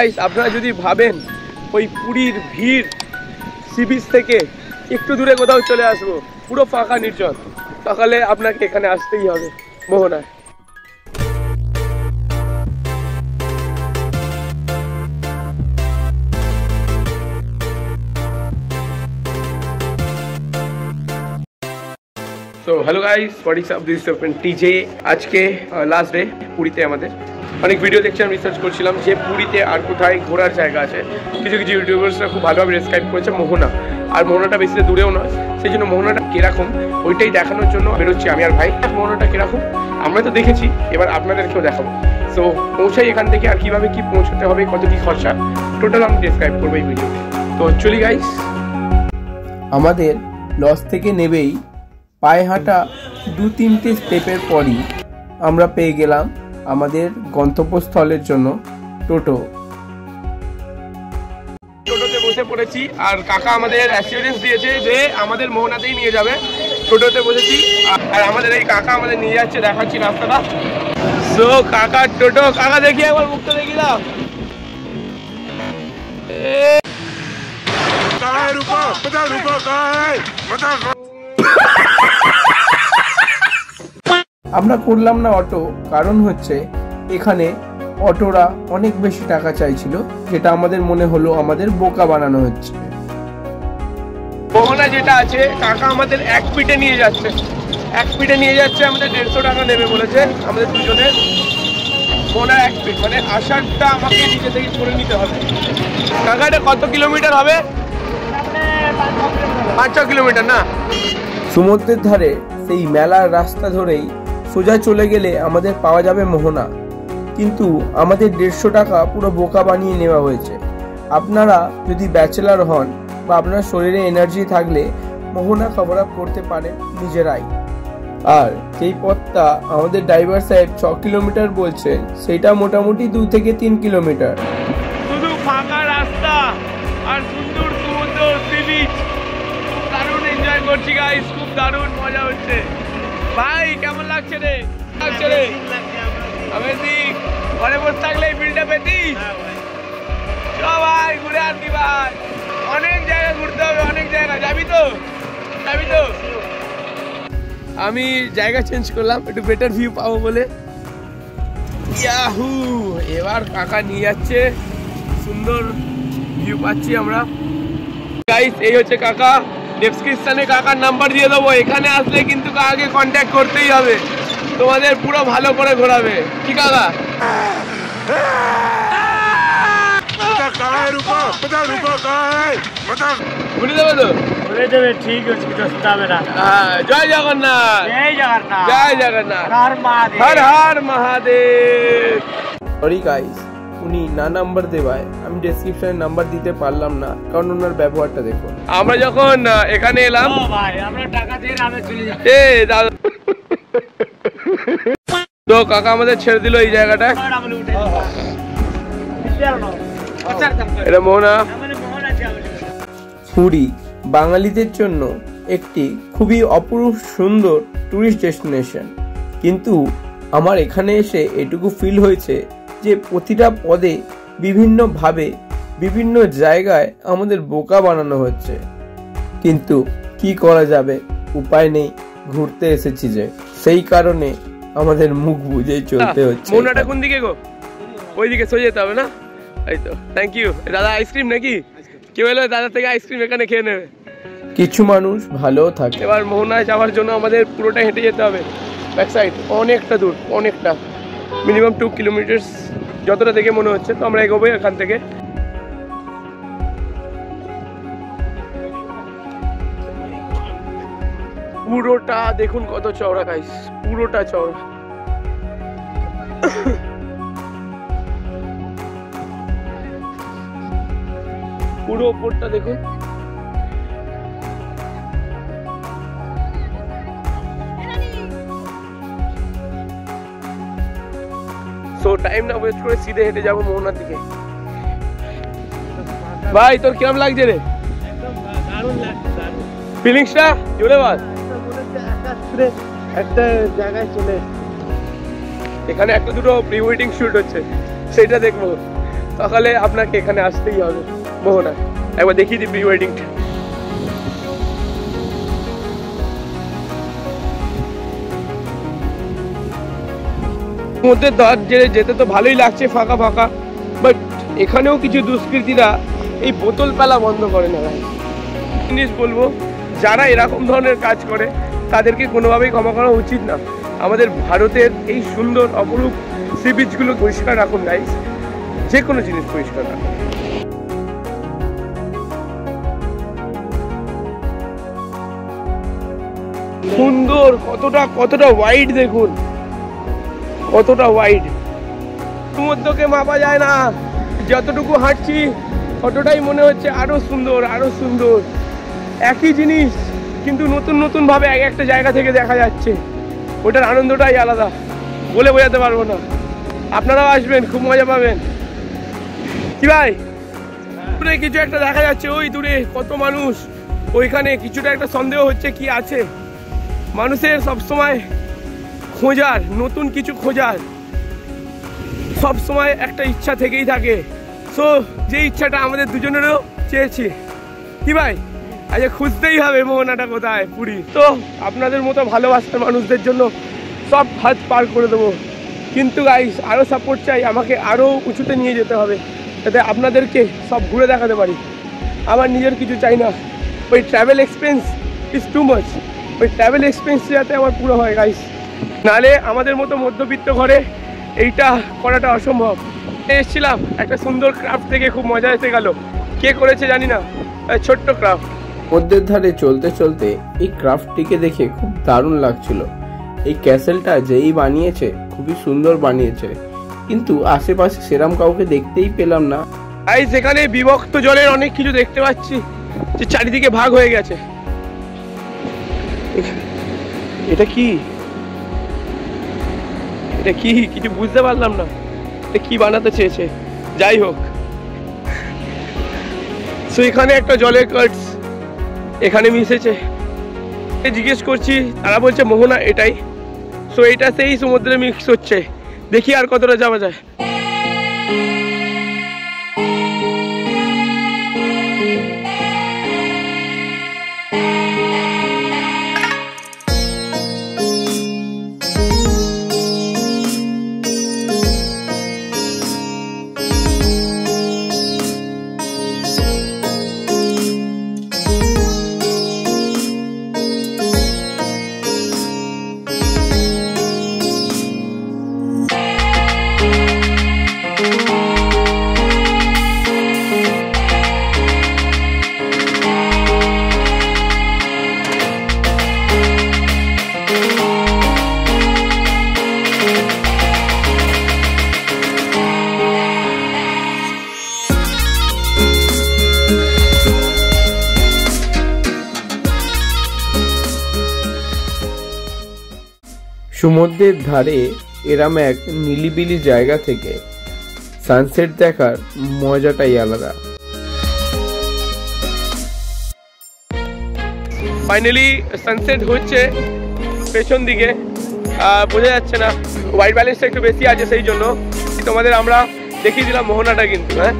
Guys আপনারা যদি ভাবেন ওই পুরীর ভিড় সি বিচ থেকে একটু দূরে কোথাও চলে আসবো পুরো ফাঁকা নির্জন, তাহলে আপনাকে এখানে আসতেই হবে মোহনায়। তো hello guys, what is up, this is friend TJ. আজকে লাস্ট ডে পুরীতে। আমাদের অনেক ভিডিও দেখছিলাম, রিসার্চ করছিলাম যে পুরীতে আর কোথায় ঘোরার জায়গা আছে। কিছু কিছু ইউটিউবার্সরা খুব ভালোভাবে ডেসক্রাইব করেছে মোহনা, আর মোহনাটা বেশি দূরেও নয়, সেই জন্য মোহনাটা কীরকম ওইটাই দেখানোর জন্য বেরোচ্ছি আমি আর ভাই। মোহনাটা কীরকম আমরা তো দেখেছি, এবার আপনাদেরকেও দেখাবো। সো পৌঁছাই এখান থেকে, আর কীভাবে কী পৌঁছতে হবে, কত কী খরচা, টোটাল আমি ডেসক্রাইব করবো এই ভিডিওতে। তো চলি গাইস। আমাদের লজ থেকে নেবেই পায়ে হাঁটা 2-3টে স্টেপের পরই আমরা পেয়ে গেলাম আমাদের গন্তব্যস্থলের জন্য টোটোতে বসে পড়েছি, আর কাকা আমাদের অ্যাসিওরেন্স দিয়েছে যে আমাদের মোহনাতেই নিয়ে যাবে। টোটোতে বসেছি, আর আমাদের এই কাকা আমাদের নিয়ে যাচ্ছে, দেখাচ্ছি রাস্তাটা। সো কাকা টোটো, কাকা দেখি একবার মুখটা দেখি দাও। আমরা করলাম না অটো, কারণ হচ্ছে এখানে অটোরা অনেক বেশি টাকা চাইছিল, যেটা আমাদের মনে হলো আমাদের বোকা বানানো হচ্ছে। মোহনা যেটা আছে, কাকা আমাদের এক পিঠে নিয়ে যাচ্ছে, আমাদের 150 টাকা নেবে বলেছে আমাদের দুজনের। মোহনার এক পিঠ মানে আসারটা আমাকে নিজে থেকে করে নিতে হবে। কাকা এটা কত কিলোমিটার হবে? 5-6 কিলোমিটার না? সমুদ্রের ধারে সেই মেলার রাস্তা ধরেই সোজা চলে গেলে আমাদের পাওয়া যাবে মোহনা, কিন্তু আমাদের 150 টাকা পুরো বোকা বানিয়ে নেওয়া হয়েছে। আপনারা যদি ব্যাচেলার হন বা আপনার শরীরে এনার্জি থাকলে মোহনা কভার আপ করতে পারেন নিজেরাই। আর যেই পথটা আমাদের ড্রাইভার সাহেব 6 কিলোমিটার বলছেন, সেটা মোটামুটি 2 থেকে 3 কিলোমিটার। শুধু ফাঁকা রাস্তা আর সুন্দর সমুদ্র, সি বিচ, দারুণ এনজয় করছি গাইস, খুব দারুণ মজা হচ্ছে। ভাই কেমন লাগছে রে? অ্যামেজিং। ঘরে বসে থাকলে এই বিলটা পেতি। চল ভাই ঘুরে আসি ভাই, অনেক জায়গা ঘুরতে হবে, অনেক জায়গা। যাবি তো? আমি জায়গা চেঞ্জ করলাম একটু বেটার ভিউ পাবো বলে। ইয়াহু, এবার কাকা নিয়ে যাচ্ছে, সুন্দর ভিউ পাচ্ছি আমরা। গাইস এই হচ্ছে কাকা, ডেসক্রিপশনে কাকার নাম্বার দিয়ে দেবো। এখানে আসলে কিন্তু কাকাকে কন্ট্যাক্ট করতেই হবে, তোমাদের পুরো ভালো করে ঘোরাবে। কি কাকা? ঘুরে দেবে তো? ঘুরে দেবে, ঠিক আছে, কিছু অসুবিধা হবে না। জয় জগন্নাথ, জয় জগন্নাথ, হর হর মহাদেব। সরি গাইস, উনি না নাম্বার দেওয়ায় আমি ডেসক্রিপশনে নাম্বার দিতে পারলাম না, কারণ ওনার ব্যবহারটা দেখুন। আমরা যখন এখানে এলাম, আমরা টাকা দিয়ে রামে চলে যাই। দাদা তো কাকা আমাদের ছেড়ে দিল এই জায়গাটা। এটা মোহনা। পুরী বাঙালিদের জন্য একটি খুবই অপরূপ সুন্দর টুরিস্ট ডেস্টিনেশন, কিন্তু আমার এখানে এসে এটুকু ফিল হয়েছে যে প্রতিটা পদে বিভিন্নভাবে বিভিন্ন জায়গায় আমাদের বোকা বানানো হচ্ছে, কিন্তু কি করা যাবে, উপায় নেই, ঘুরতে এসেছি যে, সেই কারণে আমাদের মুখ বুঝেই চলতে হচ্ছে। মোহনাটা কোন দিকে গো? ওইদিকে সোজা যেতে হবে না? এই তো, থ্যাংক ইউ দাদা। আইসক্রিম নাকি? কেউ এলো দাদা থেকে আইসক্রিম এখানে খেয়ে নেবে। কিছু মানুষ ভালোও থাকে। এবার মোহনায় যাওয়ার জন্য আমাদের পুরোটা হেঁটে যেতে হবে, ব্যাক সাইড অনেকটা দূর, অনেকটা, মিনিমাম 2 কিলোমিটার যতটা দেখে মনে হচ্ছে। তো আমরা এগোবো এখান থেকে। পুরোটা দেখুন কত চওড়া গাইস, পুরোটা চওড়া। পুরো ওপরটা দেখুন। সো টাইম না ওয়েস্ট করে সিধে হেঁটে যাবো মোহনার দিকে। ভাই তোর কিরম লাগছে রে? ফিলিংসটা জোরে বল। একটা জায়গায় চলে, এখানে একটা দুটো প্রি ওয়েডিং শুট হচ্ছে, সেটা দেখবো। তাহলে আপনাকে এখানে আসতেই হবে মোহনা। একবার দেখিয়ে দিই প্রি ওয়েডিংটা। মধ্যে যেতে তো ভালোই লাগছে, ফাঁকা ফাঁকা, বাট এখানেও কিছু দুষ্কৃতীরা এই বোতল পেলা বন্ধ করে না। জিনিস বলবো, যারা এরকম ধরনের কাজ করে তাদেরকে কোনোভাবেই ক্ষমা করা উচিত না। আমাদের ভারতের এই সুন্দর অপরূপ সি বিচগুলো পরিষ্কার রাখুন গাইস, যে কোনো জিনিস পরিষ্কার রাখুন। সুন্দর, কতটা ওয়াইড দেখুন, কতটা ওয়াইড। সমুদ্রকে মাপা যায় না, যতটুকু হাঁটছি ততটাই মনে হচ্ছে আরো সুন্দর আরো সুন্দর। একই জিনিস কিন্তু নতুন নতুন ভাবে এক একটা জায়গা থেকে দেখা যাচ্ছে, ওটার আনন্দটাই আলাদা, বলে বোঝাতে পারবো না। আপনারাও আসবেন, খুব মজা পাবেন। কি ভাই, দূরে কিছু একটা দেখা যাচ্ছে, ওই দূরে কত মানুষ, ওইখানে কিছুটা একটা সন্দেহ হচ্ছে কি আছে। মানুষের সবসময় খোঁজার, নতুন কিছু খোঁজার সবসময় একটা ইচ্ছা থেকেই থাকে। সো যে ইচ্ছাটা আমাদের দুজনেরও চেয়েছি, কি ভাই, আজকে খুঁজতেই হবে মোহনাটা কোথায়, পুরী। তো আপনাদের মতো ভালোবাসার মানুষদের জন্য সব হাত পার করে দেবো, কিন্তু গাইস আরও সাপোর্ট চাই, আমাকে আরও উঁচুতে নিয়ে যেতে হবে যাতে আপনাদেরকে সব ঘুরে দেখাতে পারি। আমার নিজের কিছু চাই না, ওই travel expense is too much, ওই ট্রাভেল এক্সপেন্স যাতে আমার পুরো হয় গাইস, নাহলে আমাদের মতো মধ্যবিত্ত ঘরে এইটা করাটা অসম্ভব। এসেছিলাম একটা সুন্দর ক্রাফট থেকে, খুব মজা এসে গেল। কে করেছে জানি না, ছোট্ট ক্রাফট। মধ্যের ধারে চলতে চলতে এই ক্রাফটটিকে দেখে খুব দারুণ লাগছিল। এই ক্যাসেলটা যেই বানিয়েছে খুবই সুন্দর বানিয়েছে, কিন্তু আশেপাশে সেরাম কাউকে দেখতেই পেলাম না। গাইস এখানে বিভক্ত জলের অনেক কিছু দেখতে পাচ্ছি, যে চারিদিকে ভাগ হয়ে গেছে। এটা কি, এটা কি কিছু বুঝতে পারলাম না, এটা কি বানাতে চেয়েছে। যাই হোক, সো এখানে একটা জলের কার্ডস এখানে মিশেছে। জিজ্ঞেস করছি, তারা বলছে মোহনা এটাই। সো এটা সেই সমুদ্রে মিক্স হচ্ছে, দেখি আর কতটা যাওয়া যায়। সমুদ্রের ধারে এরম এক নিলিবিলি জায়গা থেকে সানসেট দেখার মজাটাই আলাদা। ফাইনালি সানসেট হচ্ছে পেছন দিকে, বোঝা যাচ্ছে না, হোয়াইট ব্যালেন্সটা একটু বেশি আছে, সেই জন্য তোমাদের আমরা দেখিয়ে দিলাম মোহনাটা। কিন্তু হ্যাঁ,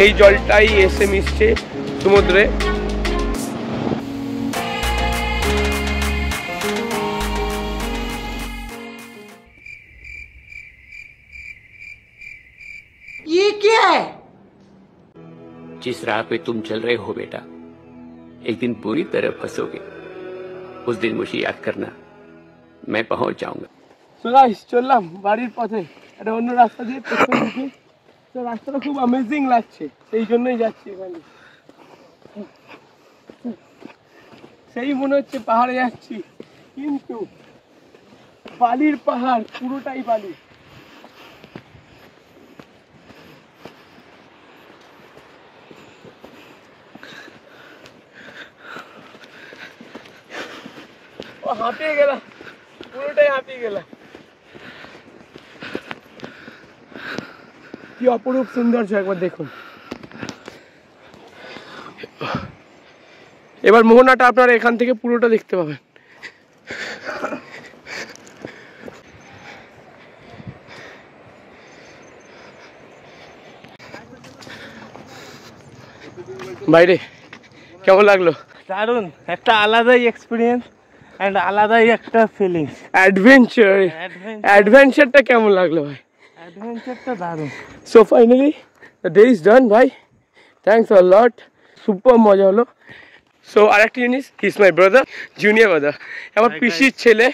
এই জলটাই এসে মিশছে সমুদ্রে। ये क्या है? जिस राह पे तुम चल रहे हो बेटा, एक दिन बुरी तरह फंसोगे। उस दिन मुझे याद करना, मैं पहुंच जाऊंगा। So guys, চললাম বাড়ির পথে, একটা অন্য রাস্তা দিয়ে পেছন দিকে। তো রাস্তাটা খুব অ্যামেজিং লাগছে, সেই জন্যই যাচ্ছি এখানে। সেই মনে হচ্ছে পাহাড়ে যাচ্ছি, কিন্তু বালির পাহাড়, পুরোটাই বালি। হাঁপিয়ে গেলাম, পুরোটাই হাঁপিয়ে গেলাম। কি অপরূপ সৌন্দর্য, একবার দেখুন। এবার মোহনাটা আপনারা এখান থেকে পুরোটা দেখতে পাবেন। বাইরে কেমন লাগলো? দারুন, একটা আলাদাই এক্সপিরিয়েন্স এন্ড আলাদাই একটা ফিলিং। অ্যাডভেঞ্চারটা কেমন লাগলো ভাই? অ্যাডভেঞ্চারটা দারুন। So finally the day is done ভাই, থ্যাংকস আ লট, সুপার মজা হলো। সো আরেকটা জিনিস, he is my brother, junior brother, আমার পিসির ছেলে।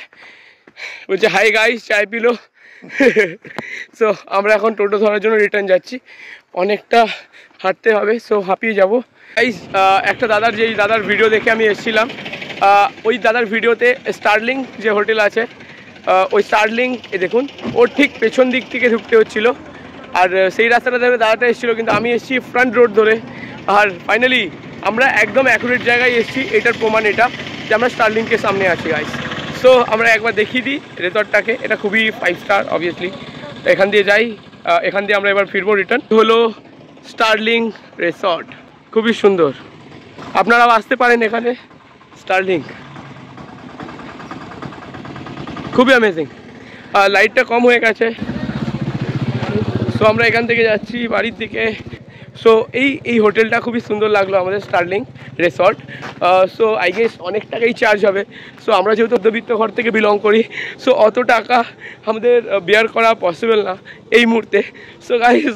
বলছে হাই গাইস, চায় পিলো। সো আমরা এখন টোটো ধরার জন্য রিটার্ন যাচ্ছি, অনেকটা হাঁটতে হবে, সো হাঁপিয়ে যাবো গাইস। একটা দাদার ভিডিও দেখে আমি এসেছিলাম, ওই দাদার ভিডিওতে স্টার্লিং যে হোটেল আছে, ওই স্টার্লিং এ দেখুন, ওর ঠিক পেছন দিক থেকে ঢুকতে হচ্ছিলো, আর সেই রাস্তাটা ধরে দাদাটা এসেছিলো, কিন্তু আমি এসেছি ফ্রন্ট রোড ধরে। আর ফাইনালি আমরা একদম অ্যাকুরেট জায়গায় এসেছি, এটার প্রমাণ এটা যে আমরা স্টার্লিংকে সামনে আছি গাইস। সো আমরা একবার দেখিয়ে দিই রিসর্টটাকে, এটা খুবই 5 স্টার অবভিয়াসলি। এখান দিয়ে যাই, এখান দিয়ে আমরা এবার ফিরবো রিটার্ন। হলো স্টার্লিং রিসর্ট, খুবই সুন্দর, আপনারাও আসতে পারেন এখানে। স্টার্লিং খুবই অ্যামেজিং। লাইটটা কম হয়ে গেছে, সো আমরা এখান থেকে যাচ্ছি বাড়ির দিকে। সো এই হোটেলটা খুবই সুন্দর লাগলো আমাদের, Sterling resort. So I guess অনেক টাকাই চার্জ হবে। সো আমরা যেহেতু মধ্যবিত্ত ঘর থেকে বিলং করি, সো অত টাকা আমাদের বেয়ার করা পসিবল না এই মুহূর্তে। सो गाइस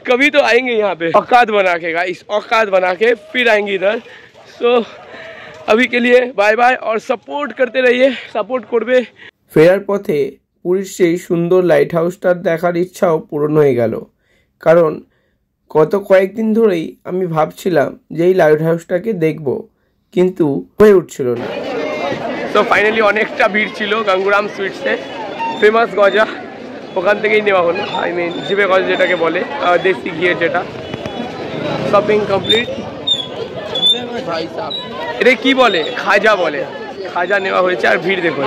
कभी तो आएंगे यहाँ पे औकात बना के, गाइस औकात बना के फिर आएंगे इधर। सो अभी के लिए बाय बाय, और सपोर्ट करते रहिए, सपोर्ट করবে। ফেরার পথে পুরীর সেই সুন্দর লাইট হাউসটা দেখার ইচ্ছাও পূরণ হয়ে গেল, কারণ গত কয়েকদিন ধরেই আমি ভাবছিলাম যে এই লাইট হাউসটাকে দেখব, কিন্তু হয়ে উঠছিল না। তো ফাইনালি অনেকটা ভিড় ছিল গাঙ্গুরাম সুইটসে, ফেমাস গজা ওখান থেকেই নেওয়া হলো, আই মিন জিভে গজা যেটাকে বলে, দেশি ঘিয়ের যেটা। Shopping complete. এটা কি বলে? খাজা বলে, খাজা নেওয়া হয়েছে। আর ভিড় দেখো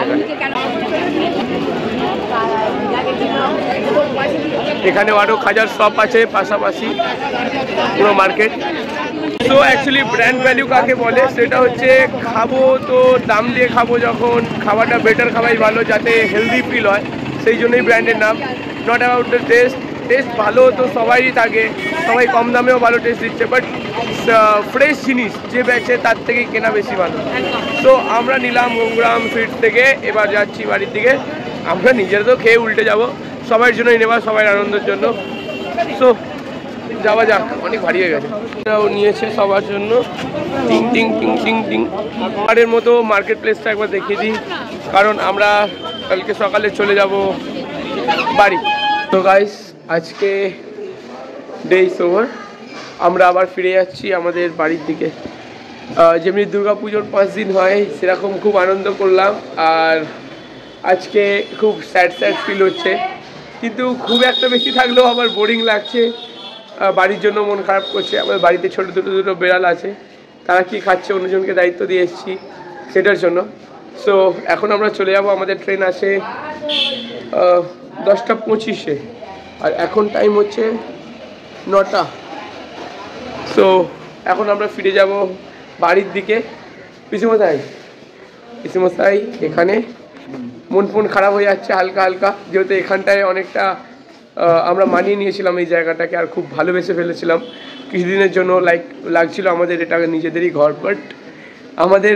এখানে আরো খাজার শপ আছে পাশাপাশি, পুরো মার্কেট। তো অ্যাকচুয়ালি ব্র্যান্ড ভ্যালু কাকে বলে, সেটা হচ্ছে খাবো তো দাম দিয়ে খাবো, যখন খাবারটা বেটার খাওয়াই ভালো, যাতে হেলদি ফিল হয়, সেই জন্যই ব্র্যান্ডের নাম। Not about the test, test ভালো তো সবারই থাকে, সবাই কম দামেও ভালো টেস্ট দিচ্ছে, বাট ফ্রেশ জিনিস যে বেচে তার থেকেই কেনা বেশি ভালো। তো আমরা নিলাম গাঙ্গুরাম সুইটস থেকে, এবার যাচ্ছি বাড়ির দিকে। আমরা নিজেরা তো খেয়ে উল্টে যাব, সবার জন্যই নেওয়া, সবাই আনন্দের জন্য। সো যাওয়া যাক, অনেক ভারী হয়ে গেছে। এটাও নিয়েছে সবার জন্য, টিং টিং টিং টিং টিং। আরের মতো মার্কেট প্লেসটা একবার দেখিয়ে দিই, কারণ আমরা কালকে সকালে চলে যাব বাড়ি। তো গাইস আজকে ডে ইজ ওভার, আমরা আবার ফিরে যাচ্ছি আমাদের বাড়ির দিকে। যেমনি দুর্গাপুজোর 5 দিন হয় সেরকম খুব আনন্দ করলাম, আর আজকে খুব স্যাড ফিল হচ্ছে, কিন্তু খুব একটা বেশি থাকলেও আবার বোরিং লাগছে, বাড়ির জন্য মন খারাপ করছে। আমাদের বাড়িতে ছোটো দুটো বেড়াল আছে, তারা কি খাচ্ছে অন্যজনকে দায়িত্ব দিয়ে এসেছি সেটার জন্য। সো এখন আমরা চলে যাব, আমাদের ট্রেন আছে 10:25-এ, আর এখন টাইম হচ্ছে 9টা। সো এখন আমরা ফিরে যাব বাড়ির দিকে। পিসিমশাই এখানে মন খারাপ হয়ে যাচ্ছে হালকা হালকা, যেহেতু এখানটায় অনেকটা আমরা মানিয়ে নিয়েছিলাম এই জায়গাটাকে, আর খুব ভালোবেসে ফেলেছিলাম কিছুদিনের জন্য। লাগছিল আমাদের এটা নিজেদেরই ঘর, বাট আমাদের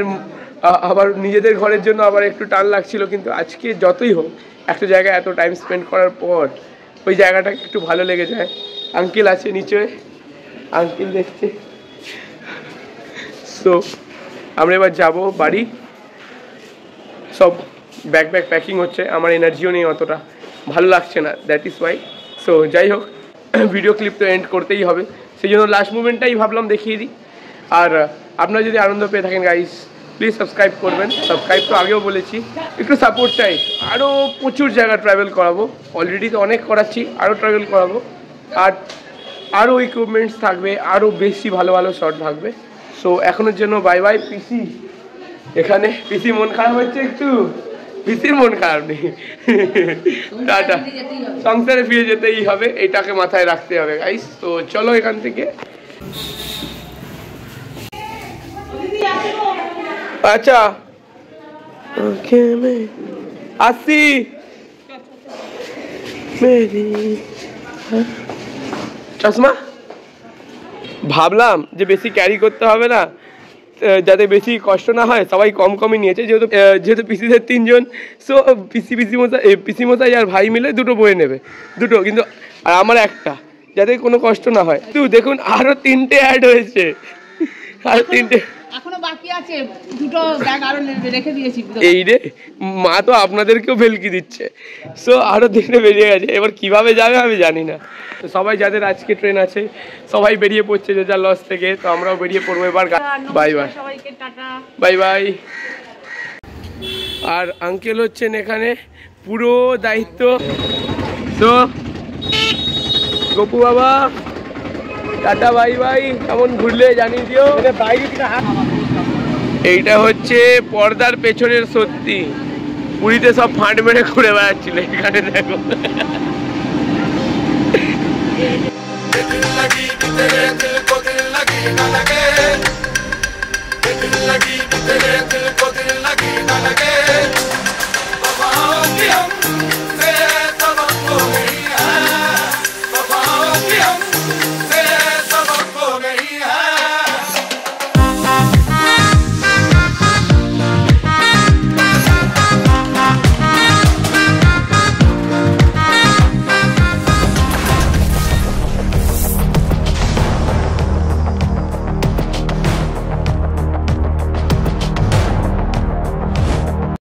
আবার নিজেদের ঘরের জন্য আবার একটু টান লাগছিল। কিন্তু আজকে যতই হোক, একটা জায়গায় এত টাইম স্পেন্ড করার পর ওই জায়গাটাকে একটু ভালো লেগে যায়। আঙ্কেল আছে নিচে, আঙ্কেল দেখছে। সো আমরা এবার যাব বাড়ি, সব ব্যাগ প্যাকিং হচ্ছে, আমার এনার্জিও নেই অতটা, ভালো লাগছে না, দ্যাট ইজ ওয়াই। সো যাই হোক, ভিডিও ক্লিপ তো এন্ড করতেই হবে, সেই জন্য লাস্ট মুভমেন্টটাই ভাবলাম দেখিয়ে দিই। আর আপনারা যদি আনন্দ পেয়ে থাকেন গাইস, প্লিজ সাবস্ক্রাইব করবেন। সাবস্ক্রাইব তো আগেও বলেছি, একটু সাপোর্ট চাই। আরও প্রচুর জায়গা ট্রাভেল করাবো, অলরেডি তো অনেক করাচ্ছি, আরও ট্রাভেল করাবো, আর আরও ইকুইপমেন্টস থাকবে, আরও বেশি ভালো ভালো শট থাকবে। সো এখনের জন্য বাই বাই। পিসি এখানে, পিসি মন খারাপ হচ্ছে একটু, পিসির মন খারাপ নেই, টাটা, সংসারে ফিরে যেতেই হবে, এটাকে মাথায় রাখতে হবে গাইস। তো চলো এখান থেকে। আচ্ছা ওকে মে আসি মেরি চশমা ভাবলাম যে বেশি ক্যারি করতে হবে না, যাতে বেশি কষ্ট না হয়, সবাই কম কমই নিয়েছে, যেহেতু পিসিদের 3 জন। সো পিসিমশাই আর ভাই মিলে 2টো বই নেবে, 2টো, কিন্তু আর আমার একটা, যাতে কোনো কষ্ট না হয়। তো দেখুন আরো 3টে অ্যাড হয়েছে, আর 3টে এখনো বাকি আছে, 2টো ব্যাগ আরো রেখে দিয়েছি। এই রে, মা তো আপনাদেরকেও ভেলকি দিচ্ছে। সো আরো 3টে বেরিয়ে গেছে, এবার কিভাবে যাবে আমি জানি না। তো সবাই যাদের আজকে ট্রেন আছে সবাই বেরিয়ে পড়ছে যে যার লস থেকে, তো আমরাও বেরিয়ে পড়বো এবার। বাই বাই, সবাইকে টাটা, বাই বাই। আর আঙ্কেল হচ্ছেন এখানে পুরো দায়িত্ব। তো গপু বাবা টাটা, বাই বাই, কেমন ঘুরলে জানিয়ে দিও। এইটা হচ্ছে পর্দার পেছনের সত্যি, পুরীতে সব ফাঁট মেরে ঘুরে বেড়াচ্ছিল, এখানে দেখো।